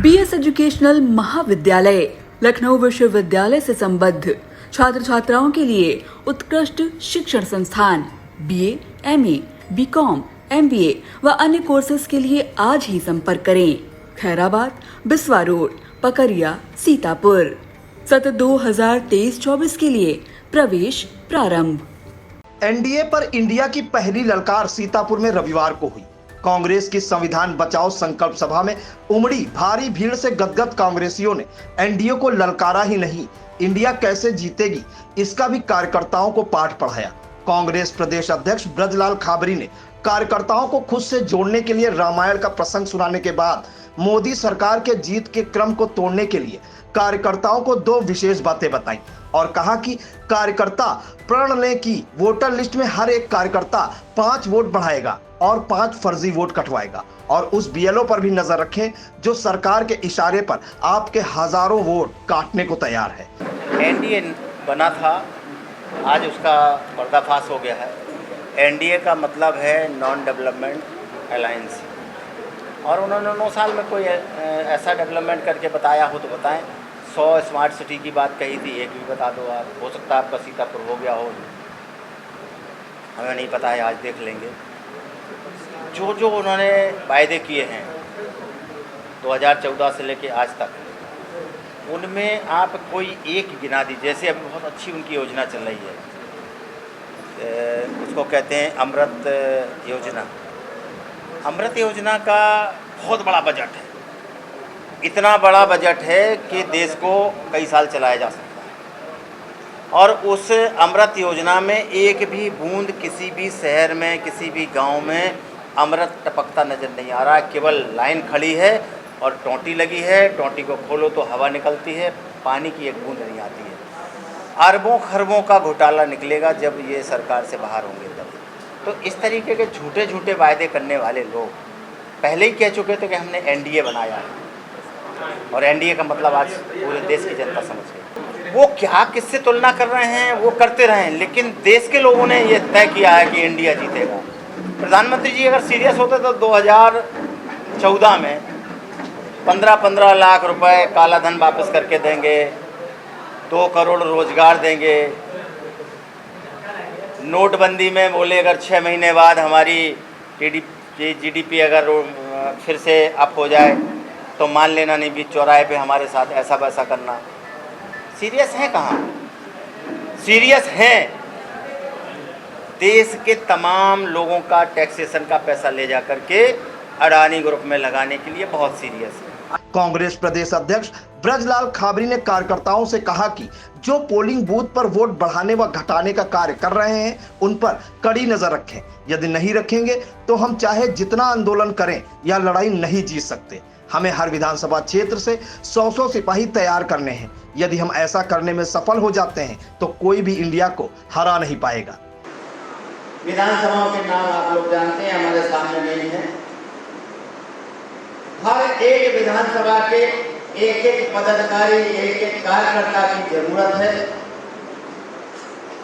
BS educational महाविद्यालय लखनऊ विश्वविद्यालय से संबद्ध छात्र छात्राओं के लिए उत्कृष्ट शिक्षण संस्थान बीए, एमए, बीकॉम, एमबीए व अन्य कोर्सेज के लिए आज ही संपर्क करें। खैराबाद, बिस्वा रोड, पकरिया, सीतापुर। सत्र 2023-24 के लिए प्रवेश प्रारंभ। एनडीए पर इंडिया की पहली ललकार सीतापुर में रविवार को हुई। कांग्रेस की संविधान बचाओ संकल्प सभा में उमड़ी भारी भीड़ से गदगद कांग्रेसियों ने एनडीए को ललकारा ही नहीं, इंडिया कैसे जीतेगी इसका भी कार्यकर्ताओं को पाठ पढ़ाया। कांग्रेस प्रदेश अध्यक्ष ब्रजलाल खाबरी ने कार्यकर्ताओं को खुद से जोड़ने के लिए रामायण का प्रसंग सुनाने के बाद मोदी सरकार के जीत के क्रम को तोड़ने के लिए कार्यकर्ताओं को दो विशेष बातें बताई और कहा कि कार्यकर्ता प्रण लें कि वोटर लिस्ट में हर एक कार्यकर्ता 5 वोट बढ़ाएगा और 5 फर्जी वोट कटवाएगा और उस बीएलओ पर भी नजर रखें जो सरकार के इशारे पर आपके हजारों वोट काटने को तैयार है। एनडीए बना था, आज उसका पर्दाफाश हो गया है। एनडीए का मतलब है नॉन डेवलपमेंट अलायंस, और उन्होंने 9 साल में कोई ऐसा डेवलपमेंट करके बताया हो तो बताएं। 100 स्मार्ट सिटी की बात कही थी, एक भी बता दो आप। हो सकता है आपका सीतापुर हो गया हो, हमें नहीं पता है, आज देख लेंगे। जो उन्होंने वायदे किए हैं 2014 से लेके आज तक, उनमें आप कोई एक गिना दीजिए। जैसे अभी बहुत अच्छी उनकी योजना चल रही है, उसको कहते हैं अमृत योजना। अमृत योजना का बहुत बड़ा बजट है, इतना बड़ा बजट है कि देश को कई साल चलाया जा सकता है। और उस अमृत योजना में एक भी बूंद किसी भी शहर में, किसी भी गांव में अमृत टपकता नज़र नहीं आ रहा। केवल लाइन खड़ी है और टोंटी लगी है, टोंटी को खोलो तो हवा निकलती है, पानी की एक बूंद नहीं आती है। अरबों खरबों का घोटाला निकलेगा जब ये सरकार से बाहर होंगे तब। तो इस तरीके के झूठे झूठे वायदे करने वाले लोग पहले ही कह चुके थे कि हमने एनडीए बनाया है, और एनडीए का मतलब आज पूरे देश की जनता समझ गई। वो क्या किससे तुलना कर रहे हैं वो करते रहें, लेकिन देश के लोगों ने ये तय किया है कि इंडिया जीतेगा। प्रधानमंत्री जी अगर सीरियस होते तो 2014 में 15-15 लाख रुपए काला धन वापस करके देंगे, 2 करोड़ रोजगार देंगे। नोटबंदी में बोले अगर 6 महीने बाद हमारी जीडीपी अगर फिर से अप हो जाए तो मान लेना नहीं, बीच चौराहे पे हमारे साथ ऐसा वैसा करना। सीरियस हैं कहाँ? सीरियस हैं देश के तमाम लोगों का टैक्सेशन का पैसा ले जा करके अडानी ग्रुप में लगाने के लिए बहुत सीरियस है। कांग्रेस प्रदेश अध्यक्ष ब्रजलाल खाबरी ने कार्यकर्ताओं से कहा कि जो पोलिंग बूथ पर वोट बढ़ाने व घटाने का कार्य कर रहे हैं उन पर कड़ी नजर रखें। यदि नहीं रखेंगे तो हम चाहे जितना आंदोलन करें या लड़ाई नहीं जीत सकते। हमें हर विधानसभा क्षेत्र से 100 सिपाही तैयार करने हैं। यदि हम ऐसा करने में सफल हो जाते हैं तो कोई भी इंडिया को हरा नहीं पाएगा। विधानसभाओं के नाम आप लोग जानते हैं, हमारे सामने नहीं है। हर एक विधानसभा के एक एक पदाधिकारी, एक एक कार्यकर्ता की जरूरत है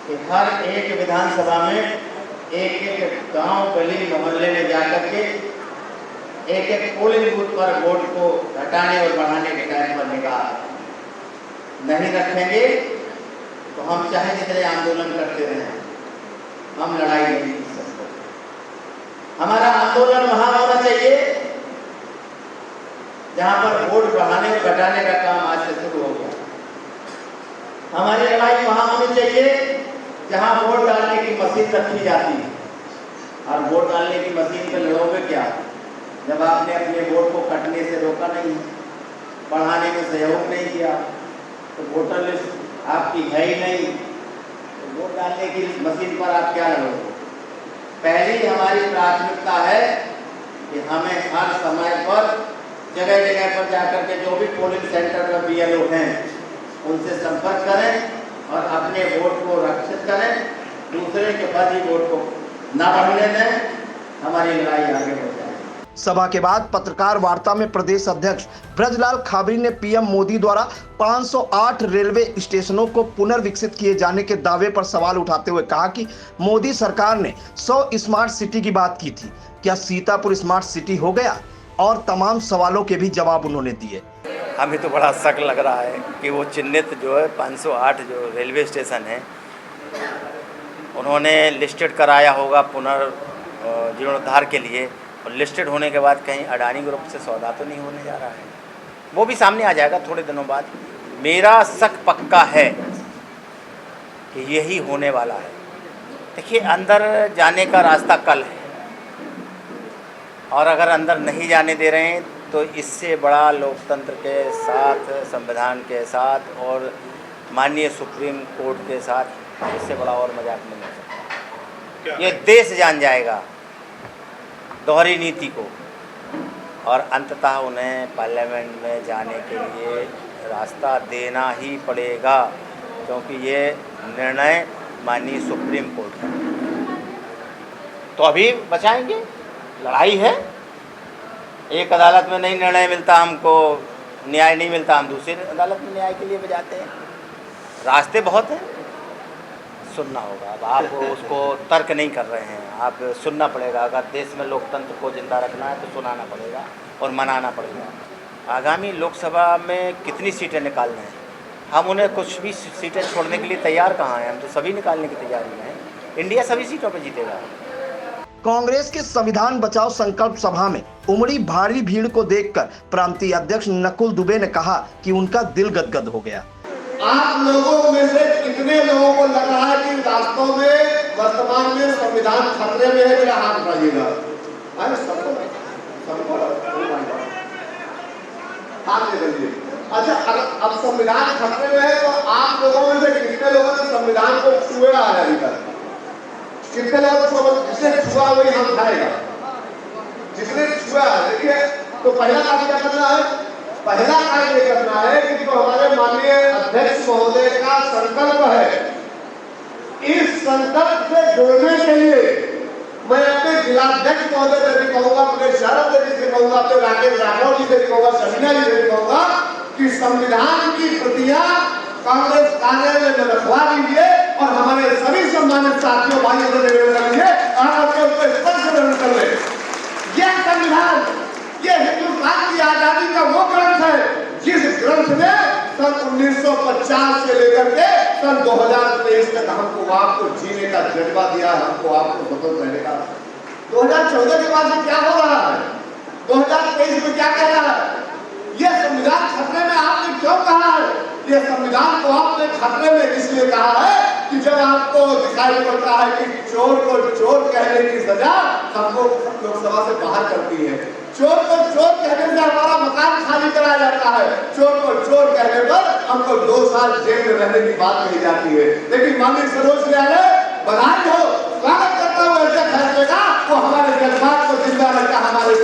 कि हर एक विधानसभा में एक एक गांव, गली, मोहल्ले में जाकर के एक एक पोलिंग बूथ पर वोट को घटाने और बढ़ाने के टाइम पर निगाह नहीं रखेंगे तो हम चाहे जितने आंदोलन करते रहें, हम लड़ाई नहीं जीत सकते। हमारा आंदोलन वहां होना चाहिए जहां पर वोट बढ़ाने और घटाने का काम आज से शुरू हो गया। हमारी लड़ाई वहां होनी चाहिए जहां वोट डालने की मशीन रखी जाती है। और वोट डालने की मशीन पे लड़ोगे क्या जब आपने अपने वोट को कटने से रोका नहीं, बढ़ाने में सहयोग नहीं किया, तो वोटर लिस्ट आपकी है ही नहीं, तो वोट डालने की मशीन पर आप क्या लड़ोगे? पहली हमारी प्राथमिकता है कि हमें हर समय पर जगह जगह पर जाकर के जो भी पोलिंग सेंटर पर बीएलओ हैं उनसे संपर्क करें और अपने वोट को रक्षित करें, दूसरे के फर्जी वोट को न बढ़ने दें। हमारी लड़ाई आगे बढ़ जाए। सभा के बाद पत्रकार वार्ता में प्रदेश अध्यक्ष ब्रजलाल खाबरी ने पीएम मोदी द्वारा 508 रेलवे स्टेशनों को पुनर्विकसित किए जाने के दावे पर सवाल उठाते हुए कहा कि मोदी सरकार ने 100 स्मार्ट सिटी की बात की थी, क्या सीतापुर स्मार्ट सिटी हो गया? और तमाम सवालों के भी जवाब उन्होंने दिए। हमें तो बड़ा शक लग रहा है कि वो चिन्हित जो है 508 जो रेलवे स्टेशन है उन्होंने लिस्टेड कराया होगा जीर्णोद्धार के लिए, और लिस्टेड होने के बाद कहीं अडानी ग्रुप से सौदा तो नहीं होने जा रहा है। वो भी सामने आ जाएगा थोड़े दिनों बाद। मेरा शक पक्का है कि यही होने वाला है। देखिए, अंदर जाने का रास्ता कल है, और अगर अंदर नहीं जाने दे रहे हैं तो इससे बड़ा लोकतंत्र के साथ, संविधान के साथ और माननीय सुप्रीम कोर्ट के साथ इससे बड़ा और मजाक नहीं हो सकता। ये देश जान जाएगा दोहरी नीति को, और अंततः उन्हें पार्लियामेंट में जाने के लिए रास्ता देना ही पड़ेगा, क्योंकि ये निर्णय माननीय सुप्रीम कोर्ट का। तो अभी बचाएंगे, लड़ाई है। एक अदालत में नहीं निर्णय मिलता, हमको न्याय नहीं मिलता, हम दूसरी अदालत में न्याय के लिए बजाते हैं। रास्ते बहुत हैं, सुनना होगा। अब आप उसको तर्क नहीं कर रहे हैं, आप सुनना पड़ेगा। अगर देश में लोकतंत्र को जिंदा रखना है तो सुनाना पड़ेगा और मनाना पड़ेगा। आगामी लोकसभा में कितनी सीटें निकालना है, हम उन्हें कुछ भी सीटें छोड़ने के लिए तैयार कहाँ हैं। हम तो सभी निकालने की तैयारी में हैं। इंडिया सभी सीटों पर जीतेगा। कांग्रेस के संविधान बचाओ संकल्प सभा में उमड़ी भारी भीड़ को देखकर प्रांतीय अध्यक्ष नकुल दुबे ने कहा कि उनका दिल गदगद हो गया। आप लोगों में से कितने लोगों को लग रहा है कि वास्तव में वर्तमान में संविधान खतरे में है? मेरा हाथ उठाइएगा। सबको हाथ दे दीजिए। अच्छा, अब संविधान खतरे में है तो आप लोगों में से कितने लोगों ने संविधान को छुआ है अभी तक? कितने लोगों को जिसने छुआ वही हम खाएगा, जिसने छुआ है। देखिए, तो पहला काम क्या करना है? पहला काम ये करना है कि जो हमारे माननीय अध्यक्ष महोदय का संकल्प है, इस संकल्प से जुड़ने के लिए मैं अपने जिलाध्यक्ष महोदय से भी कहूँगा, अपने शरद जी से कहूँगा, अपने राकेश राठौर जी से भी कहूँगा, समीना जी से भी कहूँगा कि संविधान की प्रतियां कांग्रेस कार्यालय में रखवा दीजिए और हमारे सभी सम्मानित साथियों भाइयों से निवेदन करिए आप उसको स्पष्ट कर ले। यह संविधान, ये हिंदुस्तान की आजादी का वो ग्रंथ है जिस ग्रंथ ने सन 1950 से लेकर के सन 2023 तक हमको आपको जीने का जज्बा दिया, हमको आपको स्वतंत्र रहने का। 2014 के बाद क्या हो रहा है? 2023 में क्या कह रहा है? यह संविधान खतरे में आपने क्यों कहा है? यह संविधान को आपने खतरे में इसलिए कहा है कि जब आपको दिखाई पड़ता है कि चोर को चोर कहने की सजा हमको लोकसभा से बाहर करती है, चोर को चोर कहने से हमारा मकान खाली कराया जाता है, चोर को चोर कहने पर हमको 2 साल जेल में रहने की बात कही जाती है। लेकिन माननीय सर्वोच्च न्यायालय बधाई हो, स्वागत करता हूँ ऐसे फैसले का, वो हमारे जज्बात को जिंदा रखा, हमारे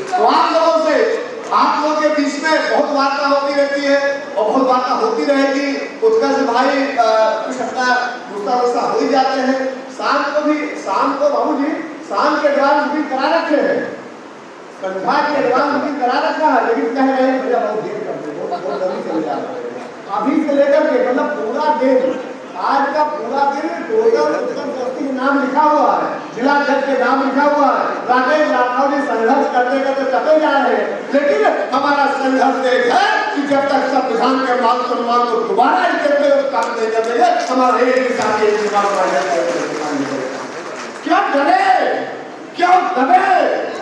तो आप लोगों के बीच में बहुत वार्ता होती रहती है और बहुत वार्ता होती रहेगी। उत्कर्ष भाई कुछ अपना गुस्सा हो ही जाते हैं। शाम को बाबू जी शाम के एडवांस बुकिंग करा रखे हैं, संध्या के एडवांस बुकिंग करा रखा है, लेकिन कह रहे हैं भैया बहुत देर करते हैं, बहुत जल्दी चले जा रहे हैं। अभी से लेकर के मतलब पूरा दिन, आज का पूरा दिन टोटल उत्तर के नाम लिखा हुआ है, जिला जज के नाम लिखा हुआ है। राकेश राठौर जी संघर्ष करने का तो चले जा रहे हैं, लेकिन हमारा संघर्ष एक है कि जब तक संविधान के मान सम्मान को दोबारा काम नहीं कर देंगे, हमारा एक साथी क्यों डरे, क्यों दबे,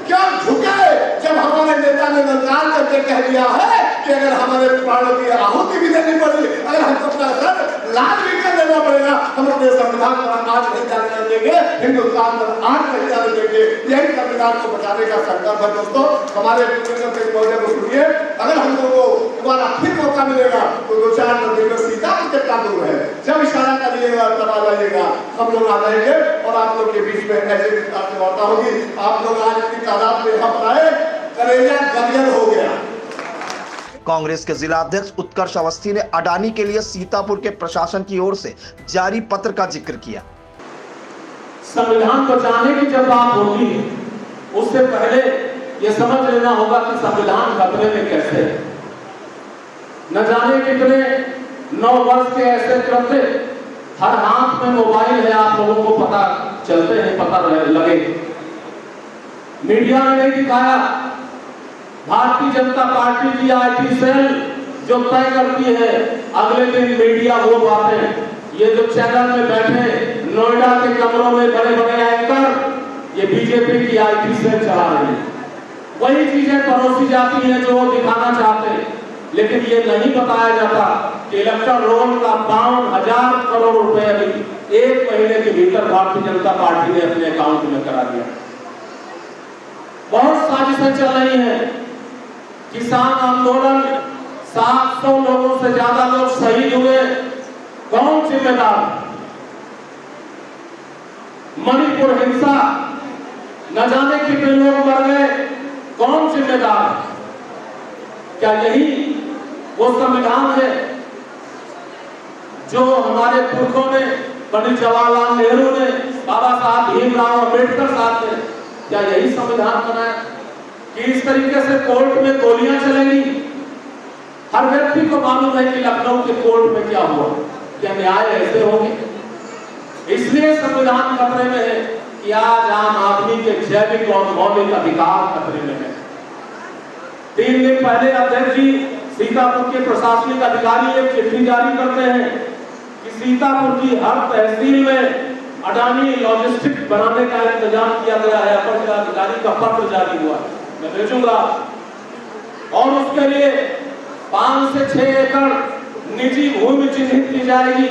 क्यों झुके? जब हमारे नेता ने निकाल करके कह दिया है कि अगर हमारे प्राणों की आहुति भी देनी पड़ी, अगर हमको अपना सर लाल भी कर देना पड़ेगा, हम अपने संविधान पर आज नहीं जाने देंगे, हिंदुस्तान पर आज नहीं जाने देंगे। यही संविधान को बचाने का संकल्प है। दोस्तों, हमारे महोदय को सुनिए, अगर हम लोगों को दोबारा फिर मौका मिलेगा तो 2-4 दिन में सीता की कितना दूर है, जब इशारा करिएगा तब आ जाइएगा, हम लोग आ जाएंगे और आप लोग के बीच में ऐसे विस्तार से वार्ता होगी। आप लोग आज की तादाद में हम आए, करेजा गदगद हो गया। कांग्रेस के जिला अध्यक्ष उत्कर्ष अवस्थी ने अडानी के लिए सीतापुर के प्रशासन की ओर से जारी पत्र का जिक्र किया। संविधान बचाने की जब बात होती है, उससे पहले ये समझ लेना होगा कि संविधान खतरे में कैसे है। न जाने कितने 9 वर्ष के ऐसे क्रम, हर हाथ में मोबाइल है, आप लोगों को पता चलते हैं, पता लगे। मीडिया ने नहीं दिखाया। भारतीय जनता पार्टी की IT सेल जो तय करती है, अगले दिन मीडिया वो बातें, ये जो चैनल में बैठे नोएडा के कमरों में बड़े बड़े एंकर, ये बीजेपी की IT सेल चला रही है। वही चीजें परोसी जाती हैं जो वो दिखाना चाहते हैं, लेकिन ये नहीं बताया जाता कि इलेक्टोरल रोल का 52,000 करोड़ रुपए अभी 1 महीने के भीतर भारतीय जनता पार्टी ने अपने अकाउंट में करा दिया। बहुत साजिशें चल रही हैं। किसान आंदोलन, 700 लोगों से ज्यादा लोग शहीद हुए, कौन जिम्मेदार? मणिपुर हिंसा, न जाने कितने लोग मर गए, कौन जिम्मेदार? क्या यही वो संविधान है जो हमारे पुरखों ने, पंडित जवाहरलाल नेहरू ने, बाबा साहब भीमराव अम्बेडकर साहब ने, क्या यही संविधान बनाया कि इस तरीके से कोर्ट में गोलियां चलेंगी? हर व्यक्ति को मालूम है कि लखनऊ के कोर्ट में क्या हुआ, क्या न्याय ऐसे होंगे? इसलिए संविधान खतरे में है कि आज आम आदमी के जैविक और मौलिक अधिकार खतरे में है। 3 दिन पहले अध्यक्ष जी सीतापुर के प्रशासनिक अधिकारी एक चिट्ठी जारी करते हैं कि सीतापुर की हर तहसील में अडानी लॉजिस्टिक बनाने का इंतजाम किया गया है। अपर जिलाधिकारी का पत्र जारी हुआ, मैं भेजूंगा। और उसके लिए 5 से 6 एकड़ निजी भूमि चिन्हित की जाएगी,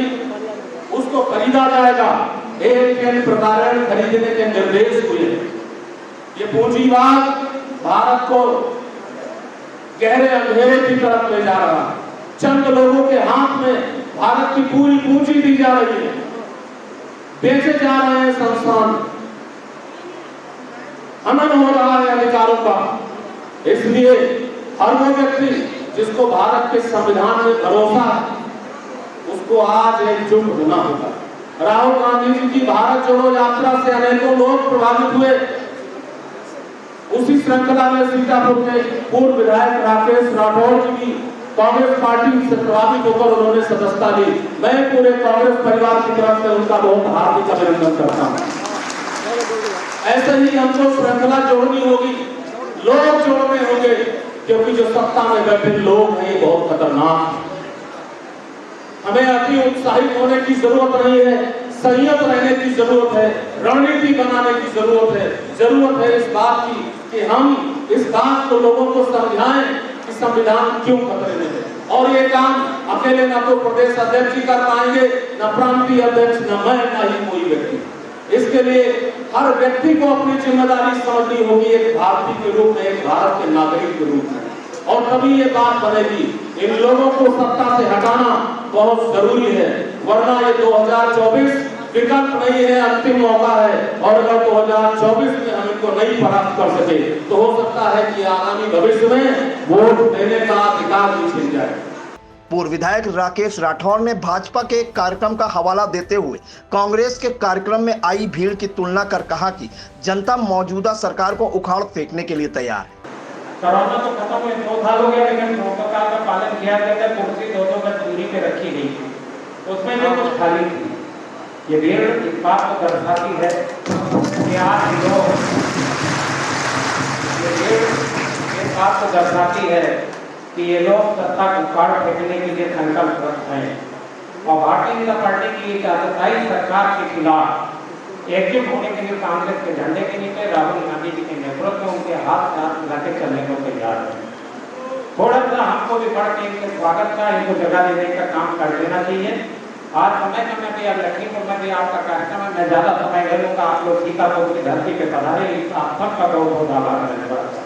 उसको खरीदा जाएगा। एक प्रकार खरीदने के निर्देश हुए। ये पूंजीवाद भारत को गहरे अंधेरे की तरफ ले जा रहा है। चंद लोगों के हाथ में भारत की पूरी पूंजी दी जा रही है, बेचे जा रहे हैं संस्थान, हनन हो रहा है अधिकारों का। इसलिए हर वो व्यक्ति जिसको भारत के संविधान में भरोसा है, उसको आज एकजुट होना होगा। राहुल गांधी जी की भारत जोड़ो यात्रा से अनेकों लोग प्रभावित हुए। उसी श्रृंखला में सीतापुर के पूर्व विधायक राकेश राठौर जी भी कांग्रेस पार्टी से प्रभावित होकर उन्होंने सदस्यता ली। मैं पूरे कांग्रेस परिवार की तरफ से उनका बहुत हार्दिक अभिनंदन करता हूँ। ऐसे ही हमको श्रृंखला जोड़नी होगी, लोग जोड़ने होंगे, क्योंकि जो सत्ता में बैठे लोग हैं ये बहुत खतरनाक है। हमें अति उत्साहित होने की जरूरत नहीं है, संयत रहने की जरूरत है, रणनीति बनाने की जरूरत है। जरूरत है इस बात की कि हम इस बात को लोगों को समझाएं कि संविधान क्यों खतरे में है। और ये काम अकेले ना तो प्रदेश अध्यक्ष जी कर पाएंगे, न प्रांतीय अध्यक्ष, न मैं, न ही कोई व्यक्ति। इसके लिए हर व्यक्ति को अपनी जिम्मेदारी समझनी होगी, एक भारतीय के रूप में, एक भारत के नागरिक के रूप में। और तभी ये बात बनेगी। इन लोगों को सत्ता से हटाना बहुत जरूरी है, वरना ये 2024 विकल्प नहीं है, अंतिम मौका है। और अगर 2024 में हम इनको नहीं परास्त कर सके तो हो सकता है कि आगामी भविष्य में वोट देने का अधिकार भी छिन जाए। पूर्व विधायक राकेश राठौर ने भाजपा के एक कार्यक्रम का हवाला देते हुए कांग्रेस के कार्यक्रम में आई भीड़ की तुलना कर कहा कि जनता मौजूदा सरकार को उखाड़ फेंकने के लिए तैयार है। कोरोना तो खत्म हुए 2 साल हो गया, लेकिन प्रोटोकॉल का पालन किया गया था। कुर्सी 2-2 गज दूरी पे रखी गई थी, उसमें भी कुछ खाली थी। ये भीड़ इस बात को दर्शाती है कि आज लोग, ये भीड़ इस बात को दर्शाती है कि ये लोग सत्ता को उखाड़ फेंकने के लिए संकल्पबद्ध हैं। और भारतीय जनता पार्टी की आतताई सरकार के खिलाफ एकजुट होने के लिए कांग्रेस के झंडे के नीचे राहुल गांधी जी के नेतृत्व में उनके हाथ साथ मिलाके चलने को तैयार है। थोड़ा सा हमको भी बढ़ के इनके स्वागत का, इनको जगह देने का काम कर देना चाहिए। आज समय में भी, अब लखीमपुर में भी आपका कार्यक्रम है, मैं ज्यादा समय ले लूंगा। आप लोग सीतापुर की धरती पे पधारे, आप सबका बहुत बहुत आभार धन्यवाद।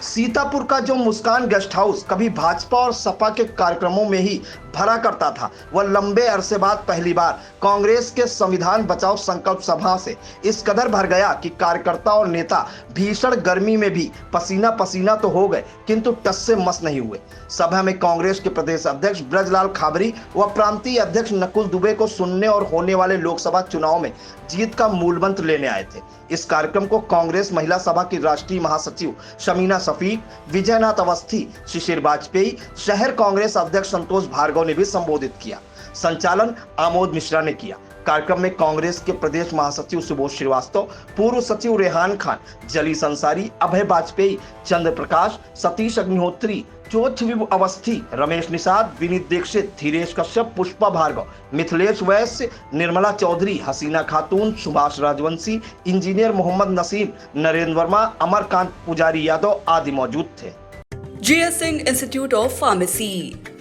सीतापुर का जो मुस्कान गेस्ट हाउस कभी भाजपा और सपा के कार्यक्रमों में ही भरा करता था, वह लंबे अरसे बाद पहली बार कांग्रेस के संविधान बचाओ संकल्प सभा से इस कदर भर गया कि कार्यकर्ता और नेता भीषण गर्मी में भी पसीना पसीना तो हो गए, किंतु टस से मस नहीं हुए। सभा में कांग्रेस के प्रदेश अध्यक्ष ब्रजलाल खाबरी व प्रांतीय अध्यक्ष नकुल दुबे को सुनने और होने वाले लोकसभा चुनाव में जीत का मूल मंत्र लेने आए थे। इस कार्यक्रम को कांग्रेस महिला सभा की राष्ट्रीय महासचिव शमीना शफीक, विजयनाथ अवस्थी, शिशिर वाजपेयी, शहर कांग्रेस अध्यक्ष संतोष भार्गव ने भी संबोधित किया। संचालन आमोद मिश्रा ने किया। कार्यक्रम में कांग्रेस के प्रदेश महासचिव सुबोध श्रीवास्तव, पूर्व सचिव रेहान खान, जलीस अंसारी, अभय वाजपेयी, चंद्र प्रकाश, सतीश अग्निहोत्री, चोचविव अवस्थी, रमेश निषाद, विनीत दीक्षित, धीरेश कश्यप, पुष्पा भार्गव, मिथिलेश वैश्य, निर्मला चौधरी, हसीना खातून, सुभाष राजवंशी, इंजीनियर मोहम्मद नसीम, नरेंद्र वर्मा, अमरकांत पुजारी यादव आदि मौजूद थे। JS Singh institute of pharmacy,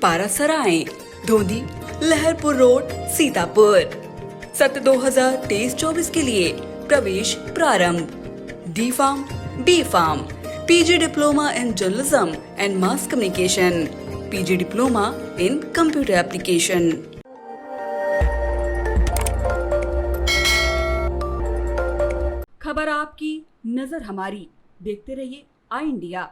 Parasarai, Dhondhi, Laharpur road, Sitapur. सत्र 2023-24 के लिए प्रवेश प्रारंभ। D pharma, B pharma, PG diploma in journalism and mass communication, PG diploma in computer application. खबर आपकी, नजर हमारी। देखते रहिए आई इंडिया।